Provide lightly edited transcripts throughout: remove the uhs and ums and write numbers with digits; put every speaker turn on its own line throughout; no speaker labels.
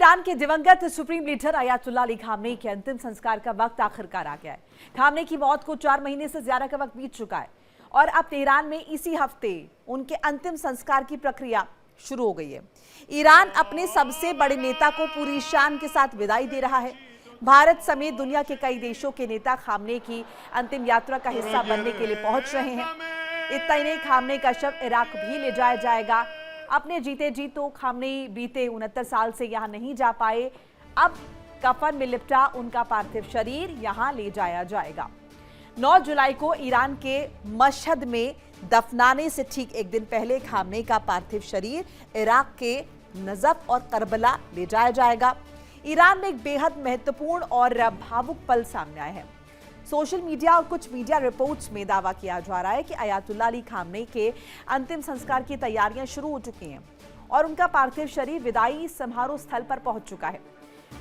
Iran के दिवंगत supreme leader Ayatollah Ali Khamenei के अंतिम संस्कार का वक्त आखिरकार आ गया है। खामनेई की मौत को 4 महीने से ज्यादा का वक्त बीत चुका है और अब तेहरान में इसी हफ्ते उनके अंतिम संस्कार की प्रक्रिया शुरू हो गई है। ईरान अपने सबसे बड़े नेता को पूरी शान के साथ विदाई दे रहा है। भारत समेत दुनिया के कई देशों के नेता खामनेई की अंतिम यात्रा का हिस्सा बनने के लिए पहुंच रहे हैं। इतना ही नहीं, खामनेई का शव इराक भी ले जाया जाएगा। अपने जीते जी तो खामनेई बीते 69 साल से यहां नहीं जा पाए। अब कफन में लिपटा उनका पार्थिव शरीर यहां ले जाया जाएगा। 9 जुलाई को ईरान के मशहद में दफनाने से ठीक एक दिन पहले खामनेई का पार्थिव शरीर इराक के नजफ और करबला ले जाया जाएगा। ईरान में एक बेहद महत्वपूर्ण और भावुक पल सामने आए हैं। सोशल मीडिया और कुछ मीडिया रिपोर्ट्स में दावा किया जा रहा है कि अयातुल्ला अली खामनेई के अंतिम संस्कार की तैयारियां शुरू हो चुकी हैं और उनका पार्थिव शरीर विदाई समारोह स्थल पर पहुंच चुका है।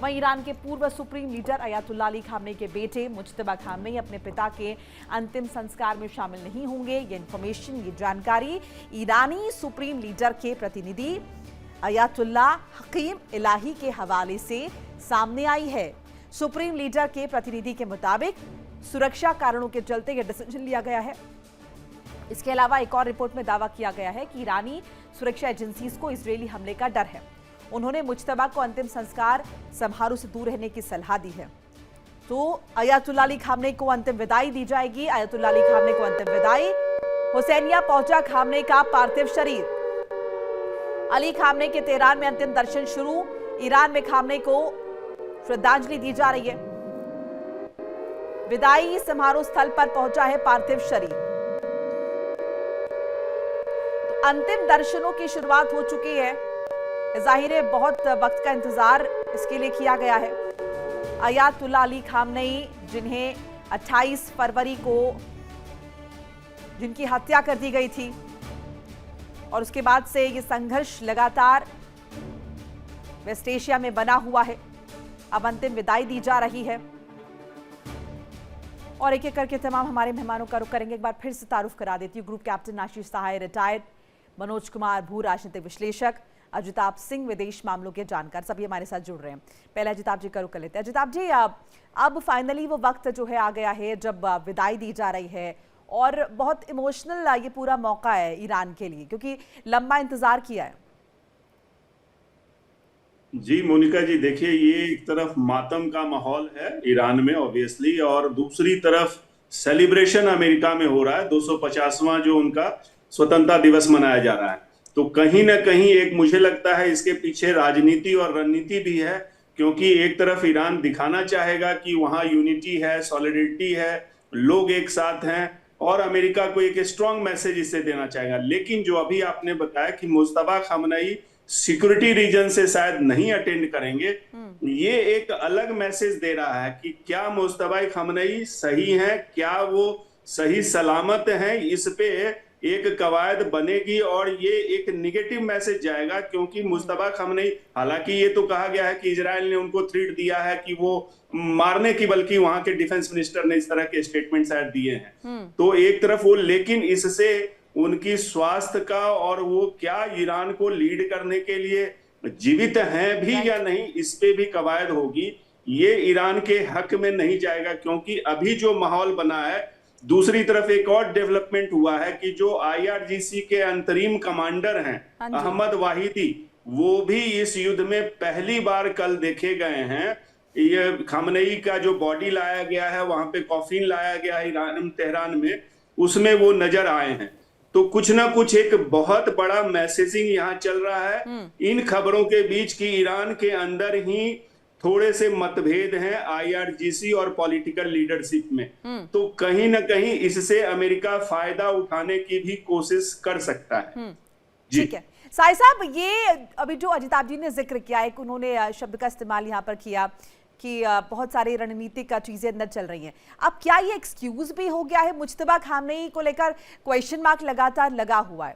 वहीं ईरान के पूर्व supreme leader Ayatollah Ali Khamenei के बेटे मुज्तबा खामनेई अपने पिता के अंतिम संस्कार में शामिल नहीं होंगे। ये इंफॉर्मेशन, ये जानकारी ईरानी सुप्रीम लीडर के प्रतिनिधि अयातुल्ला हकीम इलाही के हवाले से सामने आई है। सुप्रीम लीडर के प्रतिनिधि के मुताबिक सुरक्षा कारणों के चलते यह डिसीजन लिया गया है। इसके अलावा एक और रिपोर्ट में दावा किया गया है कि ईरानी सुरक्षा एजेंसीज को इजरायली हमले का डर है। उन्होंने मुज्तबा को अंतिम संस्कार समारोह से दूर रहने की सलाह दी है। तो अयातुल्ला अली खामनेई को अंतिम विदाई दी जाएगी। अयातुल्ला अली खामनेई को अंतिम विदाई। हुसैनिया पहुंचा खामनेई का पार्थिव शरीर। अली खामनेई के तेहरान में अंतिम दर्शन शुरू। ईरान में खामनेई को श्रद्धांजलि दी जा रही है। विदाई समारोह स्थल पर पहुंचा है पार्थिव शरीर। तो अंतिम दर्शनों की शुरुआत हो चुकी है। जाहिर है बहुत वक्त का इंतजार इसके लिए किया गया है। अयातुल्ला अली खामनेई जिन्हें 28 फरवरी को जिनकी हत्या कर दी गई थी और उसके बाद से ये संघर्ष लगातार वेस्ट एशिया में बना हुआ है। अब अंतिम विदाई दी जा रही है और एक एक करके तमाम हमारे मेहमानों का रुख करेंगे। एक बार फिर से तारुफ करा देती हूँ। ग्रुप कैप्टन आशीष सहाय रिटायर्ड, मनोज कुमार भू राजनीतिक विश्लेषक, अजिताभ सिंह विदेश मामलों के जानकार, सभी हमारे साथ जुड़ रहे हैं। पहले अजिताभ जी का रुख कर लेते हैं। अजिताभ जी, अब फाइनली वो वक्त जो है आ गया है जब विदाई दी जा रही है और बहुत इमोशनल ये पूरा मौका है ईरान के लिए, क्योंकि लंबा इंतजार किया है।
जी मोनिका जी, देखिए ये एक तरफ मातम का माहौल है ईरान में ऑब्वियसली, और दूसरी तरफ सेलिब्रेशन अमेरिका में हो रहा है। 250वां जो उनका स्वतंत्रता दिवस मनाया जा रहा है। तो कहीं ना कहीं एक मुझे लगता है इसके पीछे राजनीति और रणनीति भी है, क्योंकि एक तरफ ईरान दिखाना चाहेगा कि वहां यूनिटी है, सॉलिडरिटी है, लोग एक साथ हैं, और अमेरिका को एक स्ट्रॉन्ग मैसेज इससे देना चाहेगा। लेकिन जो अभी आपने बताया कि मुज्तबा खामनेई सिक्योरिटी रीजन से शायद नहीं अटेंड करेंगे, ये एक अलग मैसेज दे रहा है कि क्या मुज्तबा खामनेई सही हैं, क्या वो सही सलामत हैं। इस पे एक कवायद बनेगी और ये एक निगेटिव मैसेज जाएगा, क्योंकि मुज्तबा खामनेई, हालांकि ये तो कहा गया है कि इजराइल ने उनको थ्रेट दिया है कि वो मारने की, बल्कि वहां के डिफेंस मिनिस्टर ने इस तरह के स्टेटमेंट शायद दिए हैं। तो एक तरफ वो, लेकिन इससे उनकी स्वास्थ्य का और वो क्या ईरान को लीड करने के लिए जीवित हैं भी या नहीं, इस पे भी कवायद होगी। ये ईरान के हक में नहीं जाएगा, क्योंकि अभी जो माहौल बना है। दूसरी तरफ एक और डेवलपमेंट हुआ है कि जो IRGC के अंतरिम कमांडर हैं अहमद वाहिदी, वो भी इस युद्ध में पहली बार कल देखे गए हैं। ये खामनेई का जो बॉडी लाया गया है, वहां पे कॉफिन लाया गया है ईरान तेहरान में, उसमें वो नजर आए हैं। तो कुछ ना कुछ एक बहुत बड़ा मैसेजिंग यहाँ चल रहा है इन खबरों के बीच कि ईरान के अंदर ही थोड़े से मतभेद हैं IRGC और पॉलिटिकल लीडरशिप में। तो कहीं ना कहीं इससे अमेरिका फायदा उठाने की भी कोशिश कर सकता है।
ठीक है साई साहब, ये अभी जो अजिताभ जी ने जिक्र किया, एक उन्होंने शब्द का इस्तेमाल यहाँ पर किया कि बहुत सारी रणनीतिक चीजें अंदर चल रही हैं। अब क्या ये एक्सक्यूज भी हो गया है? मुज्तबा खामनेई को लेकर क्वेश्चन मार्क लगातार लगा हुआ है।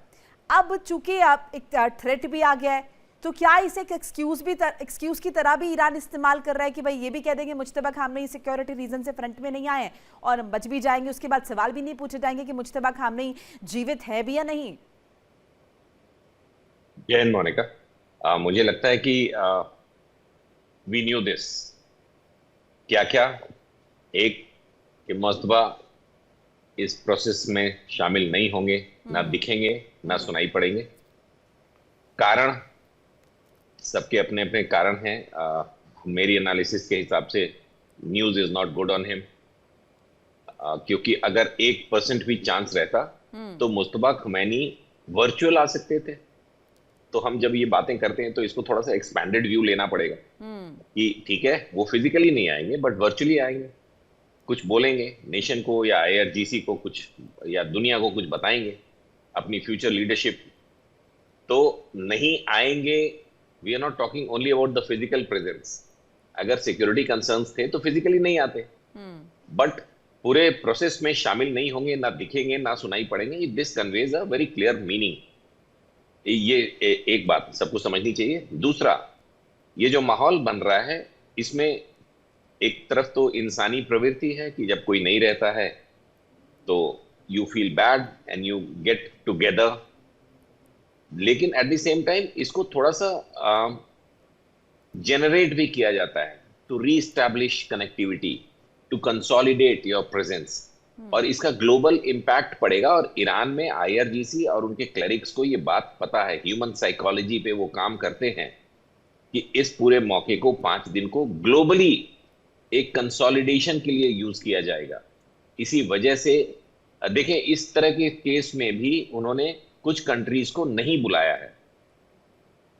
अब चूंकि एक थ्रेट भी आ गया है, तो क्या इसे एक एक्सक्यूज की तरह भी ईरान इस्तेमाल कर रहा है कि भाई ये भी कह देंगे मुज्तबा खामनेई सिक्योरिटी रीजन से फ्रंट में नहीं आए और बच भी जाएंगे, उसके बाद सवाल भी नहीं पूछे जाएंगे कि मुज्तबा खामनेई जीवित है भी या नहीं?
जय हिंद मोनिका, मुझे लगता है कि वी न्यू दिस। क्या क्या? एक कि मुस्तफा इस प्रोसेस में शामिल नहीं होंगे, ना दिखेंगे, ना सुनाई पड़ेंगे। कारण सबके अपने अपने कारण हैं। मेरी एनालिसिस के हिसाब से news is not good on him, क्योंकि अगर 1% भी चांस रहता तो मुस्तफा खमैनी वर्चुअल आ सकते थे। तो हम जब ये बातें करते हैं तो इसको थोड़ा सा एक्सपैंडेड व्यू लेना पड़ेगा कि ठीक है वो फिजिकली नहीं आएंगे बट वर्चुअली आएंगे, कुछ बोलेंगे नेशन को या IRGC को कुछ, या दुनिया को कुछ बताएंगे अपनी फ्यूचर लीडरशिप। तो नहीं आएंगे, we are not talking only about the physical presence. अगर सिक्योरिटी कंसर्न्स थे तो फिजिकली नहीं आते, बट पूरे प्रोसेस में शामिल नहीं होंगे, ना दिखेंगे, ना सुनाई पड़ेंगे। This conveys a very clear meaning. ये एक बात सबको समझनी चाहिए। दूसरा, ये जो माहौल बन रहा है इसमें एक तरफ तो इंसानी प्रवृत्ति है कि जब कोई नहीं रहता है तो you feel bad and you get together, लेकिन एट द सेम टाइम इसको थोड़ा सा जनरेट भी किया जाता है to reestablish connectivity, to consolidate your presence. और इसका ग्लोबल इंपैक्ट पड़ेगा। और ईरान में IRGC और उनके क्लरिक्स को ये बात पता है, ह्यूमन साइकोलॉजी पे वो काम करते हैं कि इस पूरे मौके को 5 दिन को ग्लोबली एक कंसोलिडेशन के लिए यूज किया जाएगा। इसी वजह से देखें, इस तरह के केस में भी उन्होंने कुछ कंट्रीज को नहीं बुलाया है,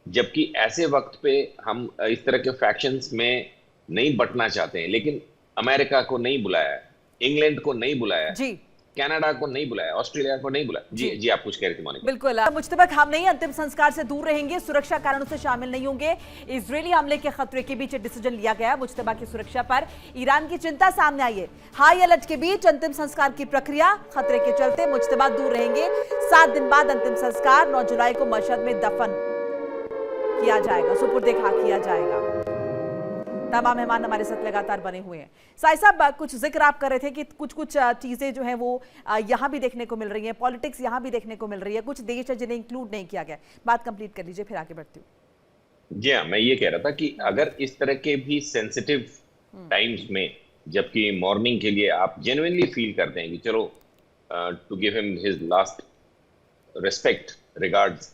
जबकि ऐसे वक्त पे हम इस तरह के फैक्शंस में नहीं बंटना चाहते हैं। लेकिन अमेरिका को नहीं बुलाया, इंग्लैंड को नहीं बुलाया जी, कनाडा को नहीं बुलाया, ऑस्ट्रेलिया को नहीं बुलाया। जी आप कुछ कह रही थी मोनिका।
बिल्कुल, मुज्तबा खामनेई अंतिम संस्कार से दूर रहेंगे, सुरक्षा कारणों से शामिल नहीं होंगे। इजरायली हमले के खतरे के बीच डिसीजन लिया गया मुज्तबा की सुरक्षा पर। ईरान की चिंता सामने आई है। हाई अलर्ट के बीच अंतिम संस्कार की प्रक्रिया, खतरे के चलते मुज्तबा दूर रहेंगे। 7 दिन बाद अंतिम संस्कार 9 जुलाई को मशहद में दफन किया जाएगा, सुपुर्दे खाक किया जाएगा। तमाम मेहमान हमारे साथ लगातार बने हुए हैं। साई साहब, कुछ जिक्र आप कर रहे थे कि कुछ चीजें जो हैं वो यहाँ भी देखने को मिल रही हैं, पॉलिटिक्स यहाँ भी देखने को मिल रही है, कुछ देश है जिन्हें इंक्लूड नहीं किया गया। बात कंप्लीट कर लीजिए, फिर आगे बढ़ती हूँ।
जी हाँ, मैं ये कह रहा था कि अगर इस तरह के भी सेंसिटिव टाइम्स में, जबकि मॉर्निंग के लिए आप जेन्युइनली फील करते हैं कि चलो to give him his last respect, regards,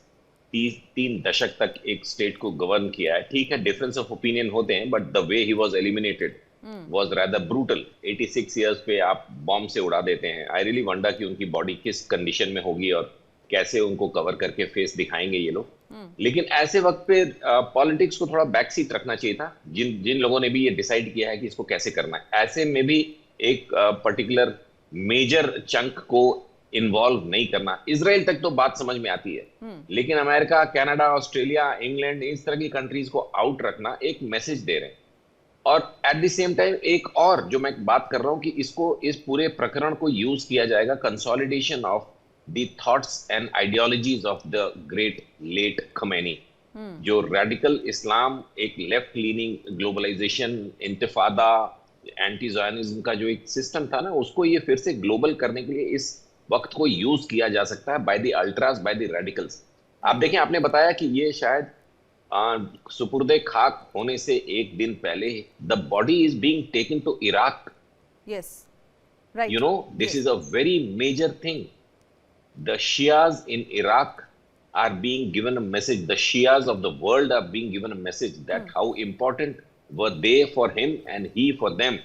3 दशक तक एक स्टेट को गवर्न किया है। ठीक है, डिफरेंस ऑफ ओपिनियन होते हैं, but the way he was eliminated was rather brutal. 86 years पे आप बॉम्ब से उड़ा देते हैं। आई रियली वंडर कि उनकी बॉडी किस कंडीशन में होगी और कैसे उनको कवर करके फेस दिखाएंगे ये लोग। लेकिन ऐसे वक्त पे पॉलिटिक्स को थोड़ा बैक सीट रखना चाहिए था। जिन लोगों ने भी ये डिसाइड किया है कि इसको कैसे करना है, ऐसे में भी एक पर्टिकुलर मेजर चंक को इन्वॉल्व नहीं करना। इजराइल तक तो बात समझ में आती है, लेकिन अमेरिका, कनाडा, ऑस्ट्रेलिया, इंग्लैंड, इस तरह की कंट्रीज को आउट रखना एक मैसेज दे रहे हैं। और एट द सेम टाइम एक और जो मैं बात कर रहा हूं कि इसको, इस पूरे प्रकरण को यूज किया जाएगा consolidation of the thoughts and ideologies of the great late Khamenei. जो रेडिकल इस्लाम, एक लेफ्ट लीनिंग ग्लोबलाइजेशन, इंतिफादा, एंटी ज़ायनिज्म का जो एक सिस्टम था ना, उसको ये फिर से ग्लोबल करने के लिए इस वक्त को यूज किया जा सकता है by the altars, by the radicals. आप देखें, आपने बताया कि ये शायद सुपुर्दे खाक होने से एक दिन पहले the body is being taken to Iraq.
Yes, right,
you know, this is a very major thing. The Shias in Iraq are being given a message, the Shias of the world are being given a message that how important were they for him and he for them.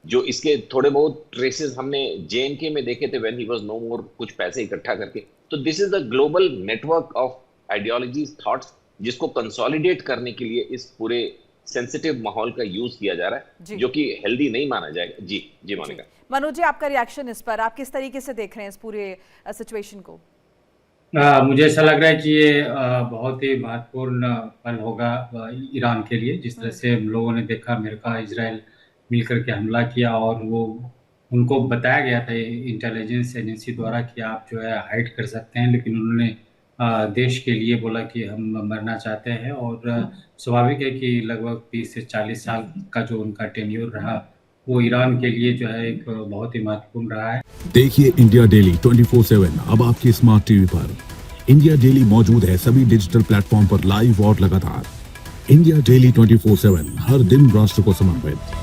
जो इसके थोड़े बहुत traces हमने JNK में देखे थे when he was no more, कुछ पैसे इकट्ठा करके। तो this is the global network of ideologies, thoughts, जिसको कंसोलिडेट करने के लिए इस पूरे सेंसिटिव माहौल का यूज किया जा रहा है, जो कि हेल्दी नहीं माना जाएगा। जी मोनिका।
मनोज जी, आपका रिएक्शन इस पर, आप किस तरीके से देख रहे हैं इस पूरे सिचुएशन को?
मुझे ऐसा लग रहा है कि ये बहुत ही महत्वपूर्ण पल होगा ईरान के लिए। जिस तरह से हम लोगों ने देखा, अमेरिका, इजराइल मिलकर के हमला किया और वो उनको बताया गया था इंटेलिजेंस एजेंसी द्वारा कि आप जो है हाइड कर सकते हैं, लेकिन उन्होंने देश के लिए बोला कि हम मरना चाहते हैं। और स्वाभाविक है कि लगभग 30 से 40 साल का जो उनका टेन्योर रहा, वो ईरान के लिए जो है एक बहुत ही महत्वपूर्ण रहा है।
देखिए इंडिया डेली 24/7 अब आपकी स्मार्ट टीवी पर। इंडिया डेली मौजूद है सभी डिजिटल प्लेटफॉर्म पर लाइव और लगातार। इंडिया डेली 24/7 हर दिन राष्ट्र को समर्पित।